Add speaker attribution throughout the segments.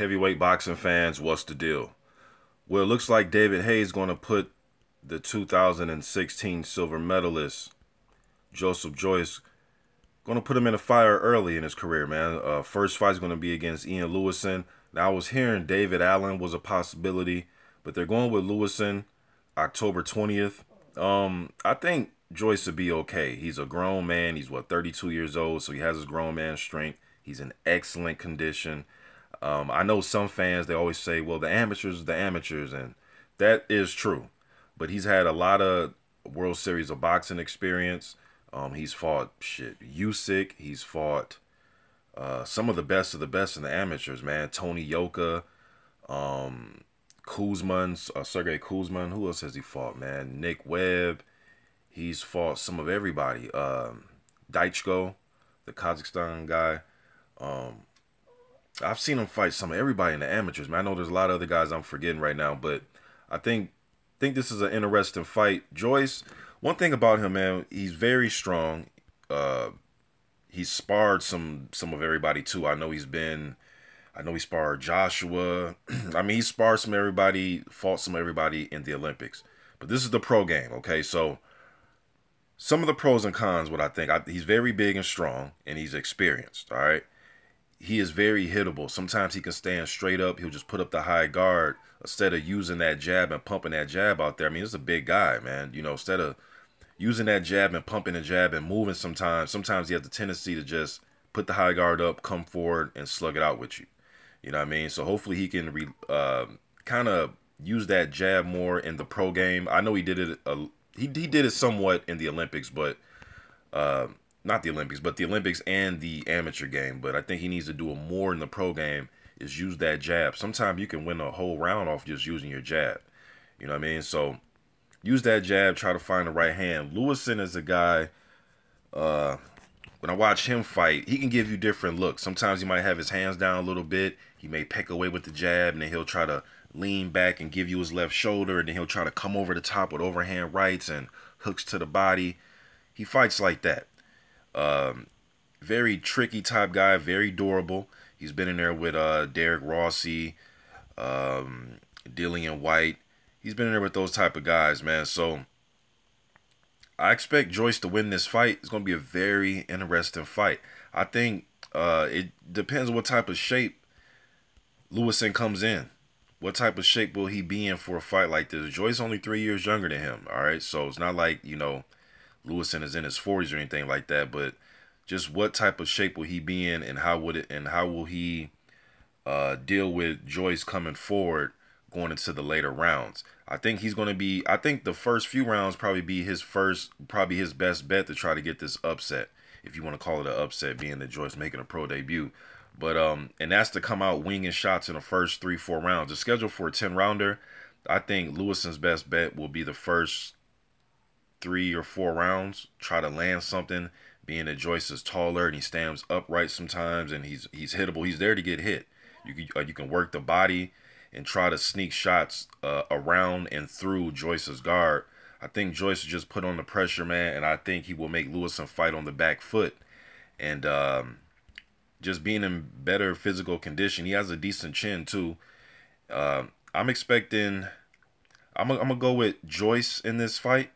Speaker 1: Heavyweight boxing fans, what's the deal? Well, it looks like David Haye's going to put the 2016 silver medalist Joseph Joyce, going to put him in a fire early in his career, man. First fight's going to be against Lewison. Now, I was hearing David Allen was a possibility, but they're going with Lewison October 20th. I think Joyce would be okay. He's a grown man. He's, 32 years old, so he has his grown man strength. He's in excellent condition. I know some fans, they always say, well, the amateurs are the amateurs, and that is true. But he's had a lot of World Series of boxing experience. He's fought, Usyk. He's fought some of the best in the amateurs, man. Tony Yoka, Kuzman, Sergey Kuzman. Who else has he fought, man? Nick Webb. He's fought some of everybody. Daichko, the Kazakhstan guy. I've seen him fight some of everybody in the amateurs, man. I know there's a lot of other guys I'm forgetting right now, but I think this is an interesting fight. Joyce, one thing about him, man, he's very strong. He's sparred some of everybody too. I know he sparred Joshua. I mean, he sparred some of everybody, fought some of everybody in the Olympics. But this is the pro game, okay? So some of the pros and cons, what I think. He's very big and strong, and he's experienced, all right? He is very hittable. Sometimes he can stand straight up. He'll just put up the high guard instead of using that jab and pumping that jab out there. I mean, it's a big guy, man. You know, instead of using that jab and pumping the jab and moving sometimes he has the tendency to just put the high guard up, come forward, and slug it out with you. You know what I mean? So hopefully he can kind of use that jab more in the pro game. I know he did it. He did it somewhat in the Olympics, but not the Olympics, but the Olympics and the amateur game. But I think he needs to do it more in the pro game, is use that jab. Sometimes you can win a whole round off just using your jab. You know what I mean? So use that jab, try to find the right hand. Lewison is a guy, when I watch him fight, he can give you different looks. Sometimes he might have his hands down a little bit. He may peck away with the jab, and then he'll try to lean back and give you his left shoulder, and then he'll try to come over the top with overhand rights and hooks to the body. He fights like that. Very tricky type guy, very durable. He's been in there with Derek Rossi, Dillian White. He's been in there with those type of guys, man. So I expect Joyce to win this fight. It's going to be a very interesting fight. I think it depends on what type of shape Lewison comes in. What type of shape will he be in for a fight like this? Joyce only 3 years younger than him, all right? So it's not like, you know, Lewison is in his 40s or anything like that, but just what type of shape will he be in, and how will he deal with Joyce coming forward going into the later rounds? I think the first few rounds probably his best bet to try to get this upset, if you want to call it an upset, being that Joyce making a pro debut. But and that's to come out winging shots in the first 3-4 rounds. The schedule for a 10-rounder, I think Lewison's best bet will be the first 3 or 4 rounds. Try to land something, being that Joyce is taller and he stands upright sometimes, and he's hittable. He's there to get hit. You can work the body and try to sneak shots around and through Joyce's guard. I think Joyce will just put on the pressure, man, and I think he will make Lewison fight on the back foot. And just being in better physical condition. He has a decent chin, too. I'm going to go with Joyce in this fight.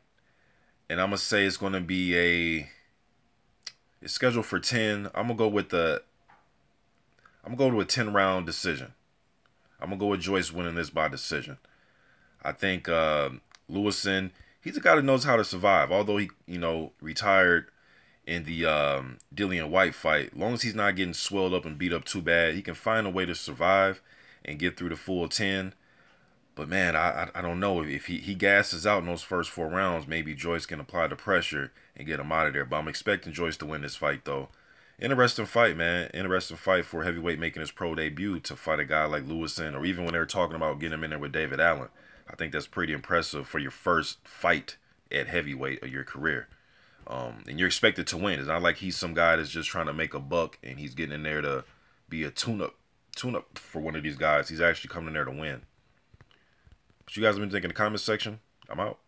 Speaker 1: And I'm going to say it's going to be it's scheduled for 10. I'm going to go to a 10-round decision. I'm going to go with Joyce winning this by decision. I think Lewison, he's a guy that knows how to survive. Although he, retired in the Dillian White fight, as long as he's not getting swelled up and beat up too bad, he can find a way to survive and get through the full 10. But, man, I don't know. If he gasses out in those first 4 rounds, maybe Joyce can apply the pressure and get him out of there. But I'm expecting Joyce to win this fight, though. Interesting fight, man. Interesting fight for a heavyweight making his pro debut to fight a guy like Lewison, or even when they were talking about getting him in there with David Allen. I think that's pretty impressive for your first fight at heavyweight of your career. And you're expected to win. It's not like he's some guy that's just trying to make a buck and he's getting in there to be a tune-up for one of these guys. He's actually coming in there to win. What you guys have been thinking in the comment section? I'm out.